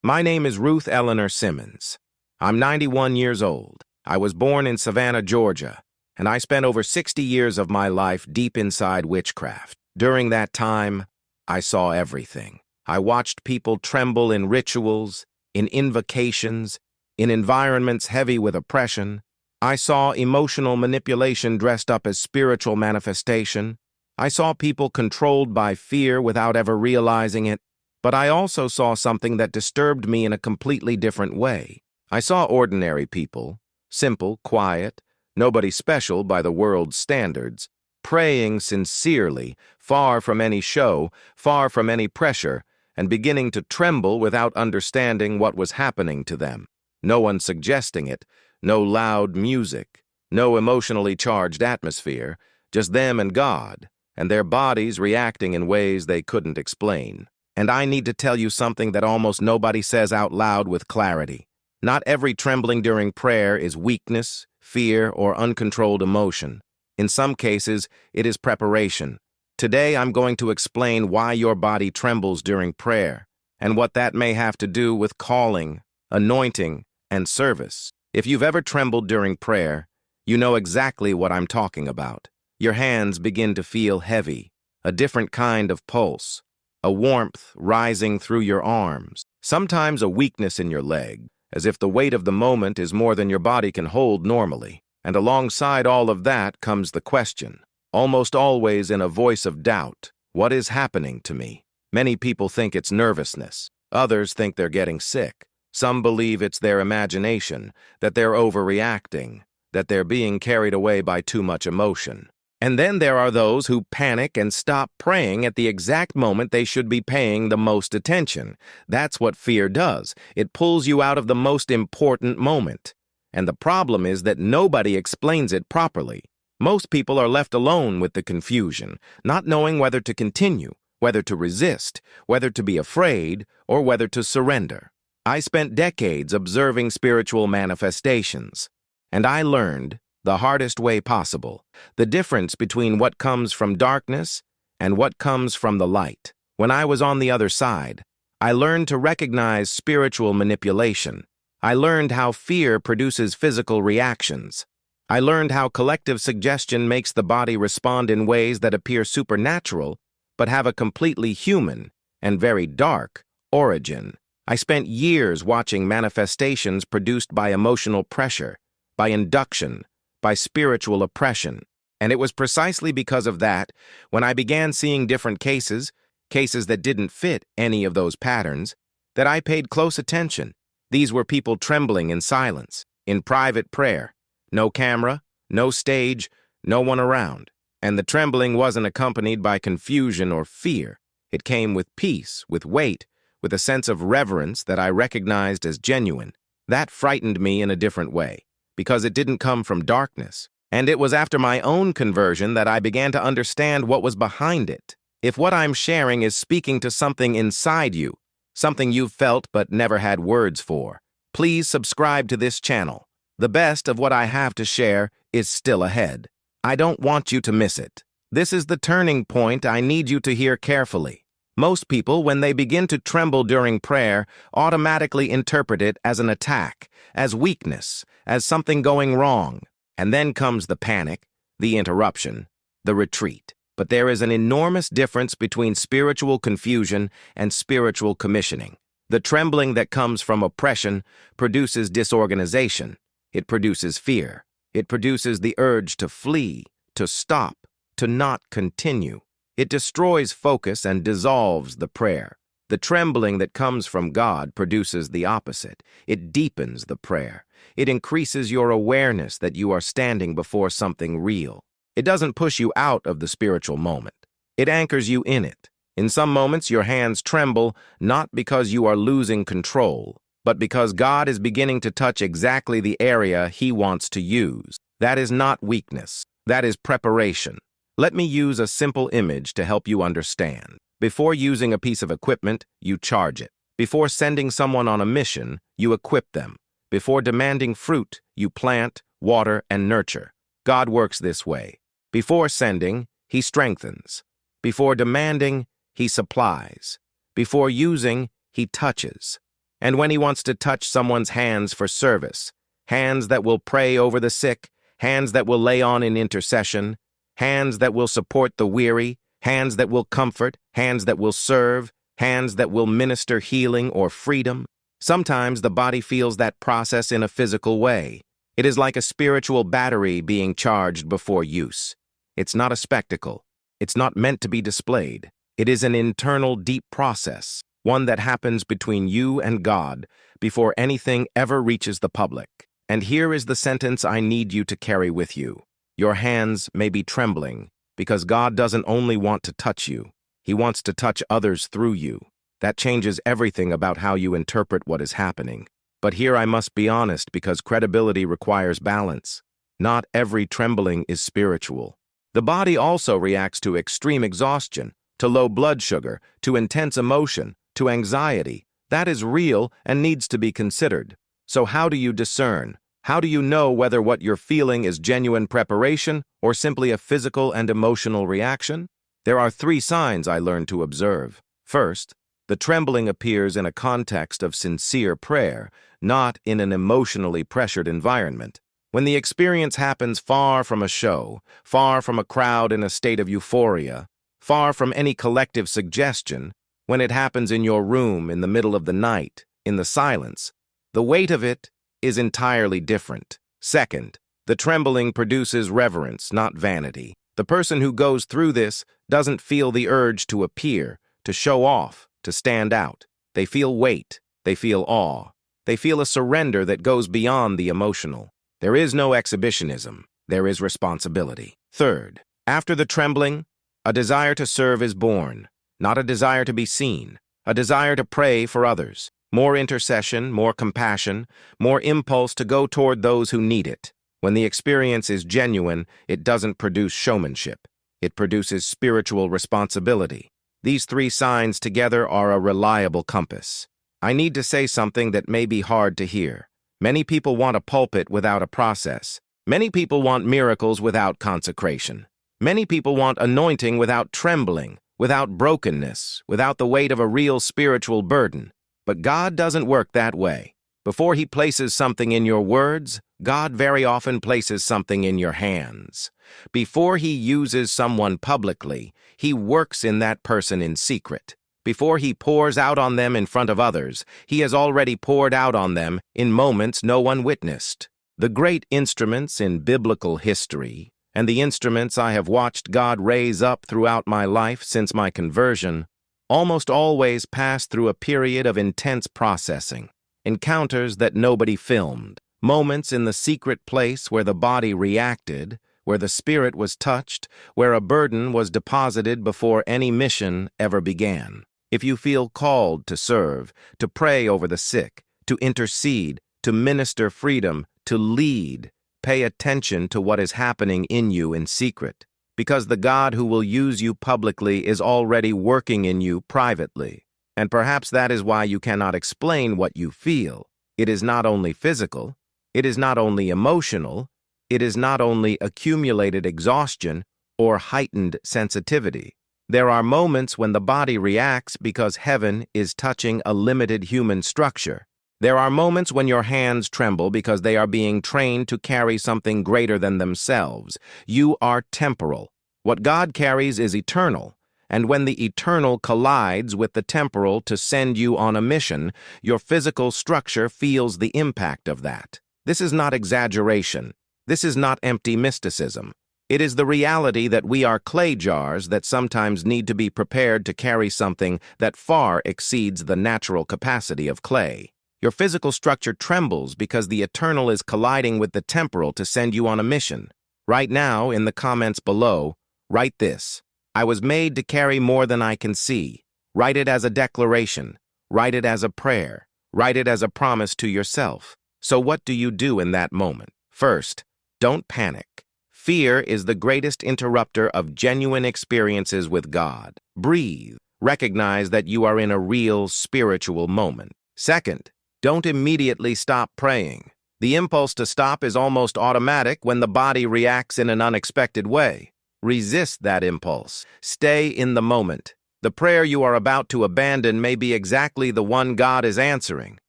My name is Ruth Eleanor Simmons. I'm 91 years old. I was born in Savannah, Georgia, and I spent over 60 years of my life deep inside witchcraft. During that time, I saw everything. I watched people tremble in rituals, in invocations, in environments heavy with oppression. I saw emotional manipulation dressed up as spiritual manifestation. I saw people controlled by fear without ever realizing it. But I also saw something that disturbed me in a completely different way. I saw ordinary people, simple, quiet, nobody special by the world's standards, praying sincerely, far from any show, far from any pressure, and beginning to tremble without understanding what was happening to them. No one suggesting it, no loud music, no emotionally charged atmosphere, just them and God, and their bodies reacting in ways they couldn't explain. And I need to tell you something that almost nobody says out loud with clarity. Not every trembling during prayer is weakness, fear, or uncontrolled emotion. In some cases, it is preparation. Today, I'm going to explain why your body trembles during prayer, and what that may have to do with calling, anointing, and service. If you've ever trembled during prayer, you know exactly what I'm talking about. Your hands begin to feel heavy, a different kind of pulse, a warmth rising through your arms, sometimes a weakness in your leg, as if the weight of the moment is more than your body can hold normally. And alongside all of that comes the question, almost always in a voice of doubt, what is happening to me? Many people think it's nervousness. Others think they're getting sick. Some believe it's their imagination, that they're overreacting, that they're being carried away by too much emotion. And then there are those who panic and stop praying at the exact moment they should be paying the most attention. That's what fear does. It pulls you out of the most important moment. And the problem is that nobody explains it properly. Most people are left alone with the confusion, not knowing whether to continue, whether to resist, whether to be afraid, or whether to surrender. I spent decades observing spiritual manifestations, and I learned, the hardest way possible, the difference between what comes from darkness and what comes from the light. When I was on the other side, I learned to recognize spiritual manipulation. I learned how fear produces physical reactions. I learned how collective suggestion makes the body respond in ways that appear supernatural, but have a completely human and very dark origin. I spent years watching manifestations produced by emotional pressure, by induction, by spiritual oppression. And it was precisely because of that, when I began seeing different cases that didn't fit any of those patterns, that I paid close attention. These were people trembling in silence, in private prayer. No camera, no stage, no one around. And the trembling wasn't accompanied by confusion or fear. It came with peace, with weight, with a sense of reverence that I recognized as genuine. That frightened me in a different way, because it didn't come from darkness. And it was after my own conversion that I began to understand what was behind it. If what I'm sharing is speaking to something inside you, something you've felt but never had words for, please subscribe to this channel. The best of what I have to share is still ahead. I don't want you to miss it. This is the turning point I need you to hear carefully. Most people, when they begin to tremble during prayer, automatically interpret it as an attack, as weakness, as something going wrong. And then comes the panic, the interruption, the retreat. But there is an enormous difference between spiritual confusion and spiritual commissioning. The trembling that comes from oppression produces disorganization. It produces fear. It produces the urge to flee, to stop, to not continue. It destroys focus and dissolves the prayer. The trembling that comes from God produces the opposite. It deepens the prayer. It increases your awareness that you are standing before something real. It doesn't push you out of the spiritual moment. It anchors you in it. In some moments, your hands tremble not because you are losing control, but because God is beginning to touch exactly the area He wants to use. That is not weakness. That is preparation. Let me use a simple image to help you understand. Before using a piece of equipment, you charge it. Before sending someone on a mission, you equip them. Before demanding fruit, you plant, water, and nurture. God works this way. Before sending, He strengthens. Before demanding, He supplies. Before using, He touches. And when he wants to touch someone's hands for service, hands that will pray over the sick, hands that will lay on in intercession, hands that will support the weary, hands that will comfort, hands that will serve, hands that will minister healing or freedom. Sometimes the body feels that process in a physical way. It is like a spiritual battery being charged before use. It's not a spectacle. It's not meant to be displayed. It is an internal, deep process, one that happens between you and God before anything ever reaches the public. And here is the sentence I need you to carry with you. Your hands may be trembling because God doesn't only want to touch you. He wants to touch others through you. That changes everything about how you interpret what is happening. But here I must be honest because credibility requires balance. Not every trembling is spiritual. The body also reacts to extreme exhaustion, to low blood sugar, to intense emotion, to anxiety. That is real and needs to be considered. So how do you discern? How do you know whether what you're feeling is genuine preparation or simply a physical and emotional reaction? There are 3 signs I learned to observe. First, the trembling appears in a context of sincere prayer, not in an emotionally pressured environment. When the experience happens far from a show, far from a crowd in a state of euphoria, far from any collective suggestion, when it happens in your room in the middle of the night, in the silence, the weight of it is entirely different. Second, the trembling produces reverence, not vanity. The person who goes through this doesn't feel the urge to appear, to show off, to stand out. They feel weight. They feel awe. They feel a surrender that goes beyond the emotional. There is no exhibitionism. There is responsibility. Third, after the trembling, a desire to serve is born, not a desire to be seen, a desire to pray for others. More intercession, more compassion, more impulse to go toward those who need it. When the experience is genuine, it doesn't produce showmanship. It produces spiritual responsibility. These 3 signs together are a reliable compass. I need to say something that may be hard to hear. Many people want a pulpit without a process. Many people want miracles without consecration. Many people want anointing without trembling, without brokenness, without the weight of a real spiritual burden. But God doesn't work that way. Before He places something in your words, God very often places something in your hands. Before He uses someone publicly, He works in that person in secret. Before He pours out on them in front of others, He has already poured out on them in moments no one witnessed. The great instruments in biblical history, and the instruments I have watched God raise up throughout my life since my conversion, almost always pass through a period of intense processing. Encounters that nobody filmed. Moments in the secret place where the body reacted, where the spirit was touched, where a burden was deposited before any mission ever began. If you feel called to serve, to pray over the sick, to intercede, to minister freedom, to lead, pay attention to what is happening in you in secret, because the God who will use you publicly is already working in you privately. And perhaps that is why you cannot explain what you feel. It is not only physical, it is not only emotional, it is not only accumulated exhaustion or heightened sensitivity. There are moments when the body reacts because heaven is touching a limited human structure. There are moments when your hands tremble because they are being trained to carry something greater than themselves. You are temporal. What God carries is eternal. And when the eternal collides with the temporal to send you on a mission, your physical structure feels the impact of that. This is not exaggeration. This is not empty mysticism. It is the reality that we are clay jars that sometimes need to be prepared to carry something that far exceeds the natural capacity of clay. Your physical structure trembles because the eternal is colliding with the temporal to send you on a mission. Right now, in the comments below, write this: I was made to carry more than I can see. Write it as a declaration. Write it as a prayer. Write it as a promise to yourself. So what do you do in that moment? First, don't panic. Fear is the greatest interrupter of genuine experiences with God. Breathe. Recognize that you are in a real spiritual moment. Second, don't immediately stop praying. The impulse to stop is almost automatic when the body reacts in an unexpected way. Resist that impulse. Stay in the moment. The prayer you are about to abandon may be exactly the one God is answering.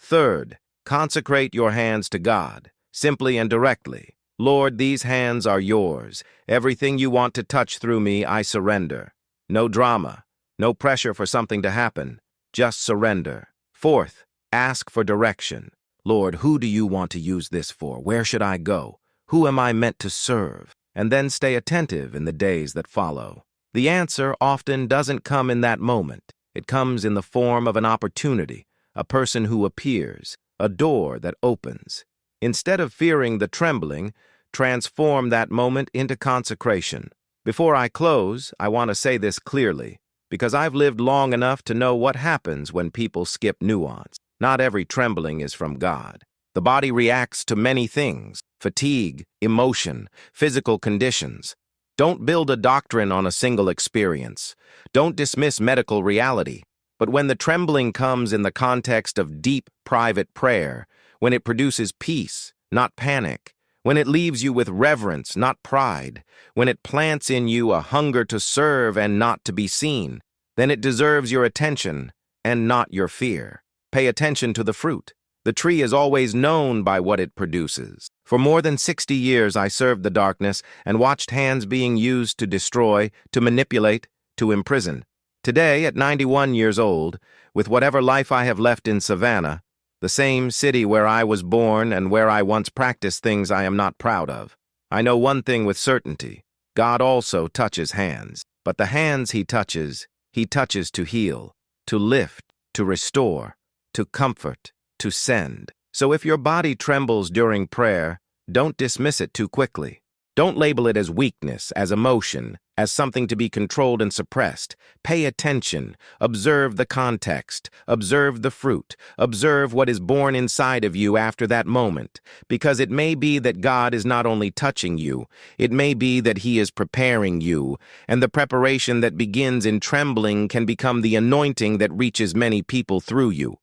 Third, consecrate your hands to God, simply and directly. Lord, these hands are yours. Everything you want to touch through me, I surrender. No drama, no pressure for something to happen, just surrender. Fourth, ask for direction. Lord, who do you want to use this for? Where should I go? Who am I meant to serve? And then stay attentive in the days that follow. The answer often doesn't come in that moment. It comes in the form of an opportunity, a person who appears, a door that opens. Instead of fearing the trembling, transform that moment into consecration. Before I close, I want to say this clearly, because I've lived long enough to know what happens when people skip nuance. Not every trembling is from God. The body reacts to many things: fatigue, emotion, physical conditions. Don't build a doctrine on a single experience. Don't dismiss medical reality. But when the trembling comes in the context of deep, private prayer, when it produces peace, not panic, when it leaves you with reverence, not pride, when it plants in you a hunger to serve and not to be seen, then it deserves your attention and not your fear. Pay attention to the fruit. The tree is always known by what it produces. For more than 60 years, I served the darkness and watched hands being used to destroy, to manipulate, to imprison. Today, at 91 years old, with whatever life I have left in Savannah, the same city where I was born and where I once practiced things I am not proud of, I know one thing with certainty: God also touches hands. But the hands he touches to heal, to lift, to restore, to comfort, to send. So if your body trembles during prayer, don't dismiss it too quickly. Don't label it as weakness, as emotion, as something to be controlled and suppressed. Pay attention. Observe the context. Observe the fruit. Observe what is born inside of you after that moment. Because it may be that God is not only touching you, it may be that he is preparing you, and the preparation that begins in trembling can become the anointing that reaches many people through you.